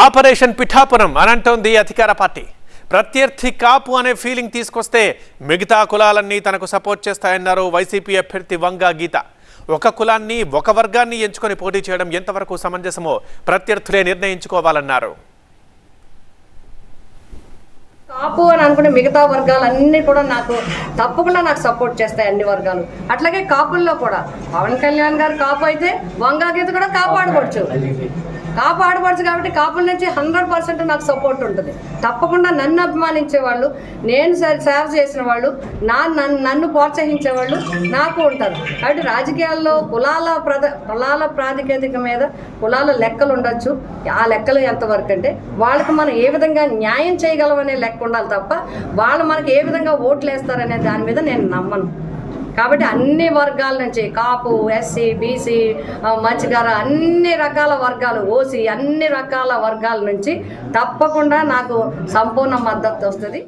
Operation Pithapuram అనంటోంది అధికార party. ప్రత్యర్థి కాపు అనే ఫీలింగ్ తీసుకొస్తే మిగతా కులాలన్నీ తనకు సపోర్ట్ చేస్తాయన్నారు వైసీపీ అభ్యర్థి వంగా గీత. ఒక కులాన్ని ఒక వర్గాన్ని ఎంచుకొని పోటీ చేయడం ఎంతవరకు సమంజసమో ప్రత్యర్థులే నిర్ణయించుకోవాలన్నారు. కాపు అని అనుకునే మిగతా వర్గాలన్నీ కూడా తప్పకుండా నాకు సపోర్ట్ చేస్తాయి, అన్ని వర్గాలు. అట్లాగే కాపుల్లో కూడా పవన్ కళ్యాణ్ గారు కాపు అయితే వంగా గీత కూడా కాపాడుకోవచ్చు కాబట్టి కాపుల నుంచి 100% నాకు సపోర్ట్ ఉంటుంది. తప్పకుండా నన్ను అభిమానించే వాళ్ళు, నేను సేవ చేసిన వాళ్ళు, నన్ను ప్రోత్సహించే వాళ్ళు నాకు ఉంటారు. కాబట్టి రాజకీయాల్లో కులాల ప్రాతిపదిక మీద కులాల లెక్కలు ఉండొచ్చు. ఆ లెక్కలు ఎంతవరకు అంటే వాళ్ళకి మనం ఏ విధంగా న్యాయం చేయగలమనే లెక్క ఉండాలి తప్ప వాళ్ళు మనకి ఏ విధంగా ఓట్లు వేస్తారనే దాని మీద నేను నమ్మను. కాబట్టి అన్ని వర్గాల నుంచి కాపు, ఎస్సీ, బీసీ, మత్స్యకార, అన్ని రకాల వర్గాలు, ఓసీ, అన్ని రకాల వర్గాల నుంచి తప్పకుండా నాకు సంపూర్ణ మద్దతు వస్తుంది.